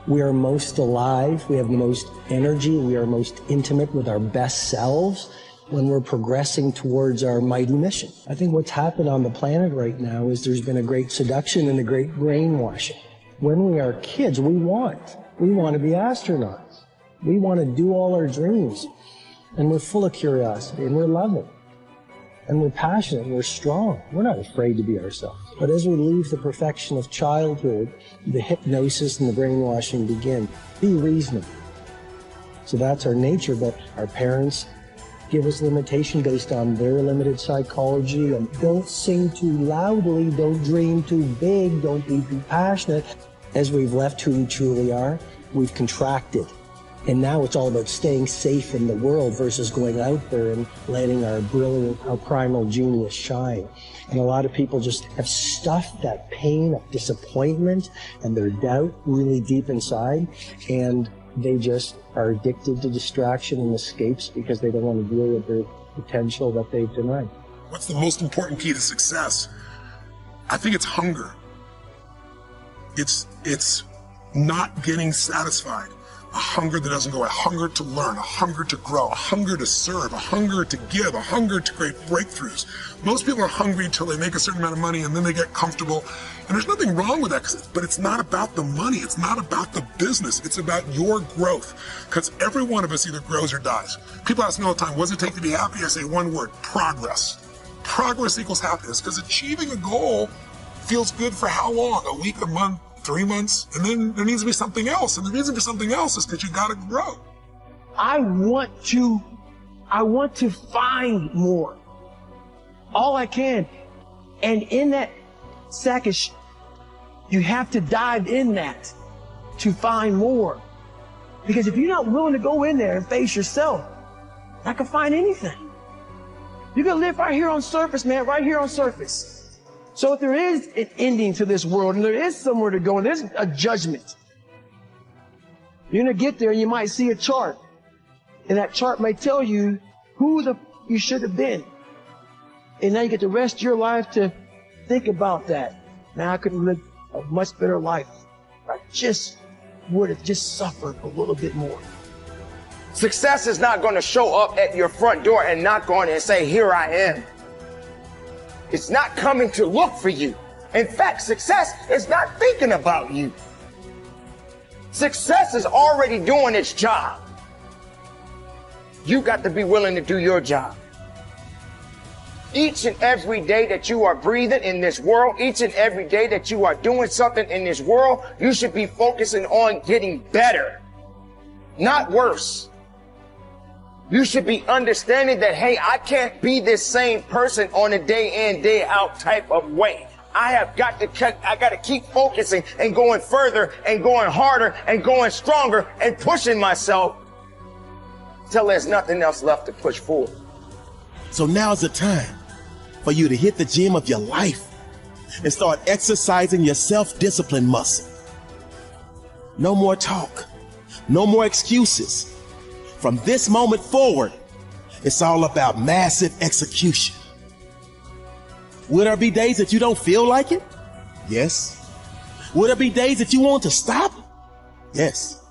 We are most alive, we have the most energy, we are most intimate with our best selves when we're progressing towards our mighty mission. I think what's happened on the planet right now is there's been a great seduction and a great brainwashing. When we are kids, we want to be astronauts. We want to do all our dreams. And we're full of curiosity, and we're loving. And we're passionate, and we're strong. We're not afraid to be ourselves. But as we leave the perfection of childhood, the hypnosis and the brainwashing begin. Be reasonable. So that's our nature, but our parents give us limitation based on their limited psychology. And don't sing too loudly, don't dream too big, don't be too passionate. As we've left who we truly are, we've contracted. And now it's all about staying safe in the world versus going out there and letting our brilliant, our primal genius shine. And a lot of people just have stuffed that pain of disappointment and their doubt really deep inside. And they just are addicted to distraction and escapes because they don't want to deal with their potential that they've denied. What's the most important key to success? I think it's hunger. It's not getting satisfied. A hunger that doesn't go, a hunger to learn, a hunger to grow, a hunger to serve, a hunger to give, a hunger to create breakthroughs. Most people are hungry until they make a certain amount of money and then they get comfortable. And there's nothing wrong with that, but it's not about the money. It's not about the business. It's about your growth. Because every one of us either grows or dies. People ask me all the time, what does it take to be happy? I say one word, progress. Progress equals happiness, because achieving a goal feels good for how long? A week, a month, 3 months, and then there needs to be something else. And the reason for something else is because you got to grow. I want to find more. All I can. And in that sack of you have to dive in that to find more. Because if you're not willing to go in there and face yourself, I can find anything. You can live right here on surface, man, right here on surface. So if there is an ending to this world and there is somewhere to go and there's a judgment, you're going to get there and you might see a chart. And that chart may tell you who you should have been. And now you get the rest of your life to think about that. Now I could have lived a much better life. I just would have just suffered a little bit more. Success is not going to show up at your front door and knock on it and say, here I am. It's not coming to look for you. In fact, success is not thinking about you. Success is already doing its job. You got to be willing to do your job. Each and every day that you are breathing in this world, each and every day that you are doing something in this world, you should be focusing on getting better, not worse. You should be understanding that, hey, I can't be this same person on a day in, day out type of way. I got to keep focusing and going further and going harder and going stronger and pushing myself till there's nothing else left to push forward. So now's the time for you to hit the gym of your life and start exercising your self-discipline muscle. No more talk, no more excuses. From this moment forward, it's all about massive execution. Will there be days that you don't feel like it? Yes. Will there be days that you want to stop? Yes.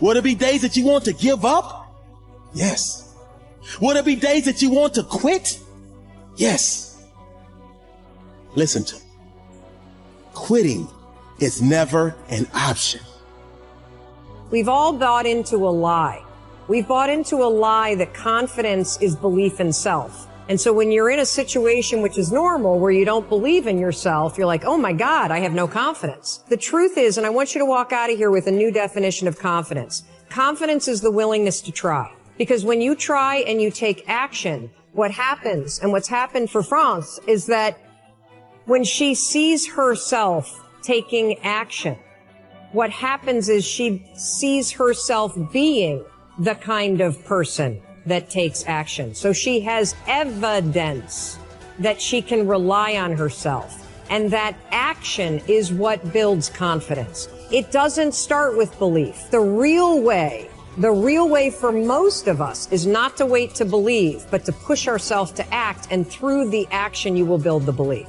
Will there be days that you want to give up? Yes. Will there be days that you want to quit? Yes. Listen to me. Quitting is never an option. We've all bought into a lie. We've bought into a lie that confidence is belief in self. And so when you're in a situation which is normal, where you don't believe in yourself, you're like, oh my God, I have no confidence. The truth is, and I want you to walk out of here with a new definition of confidence. Confidence is the willingness to try. Because when you try and you take action, what happens, and what's happened for France, is that when she sees herself taking action, what happens is she sees herself being the kind of person that takes action. So she has evidence that she can rely on herself. And that action is what builds confidence. It doesn't start with belief. The real way for most of us is not to wait to believe, but to push ourselves to act. And through the action, you will build the belief.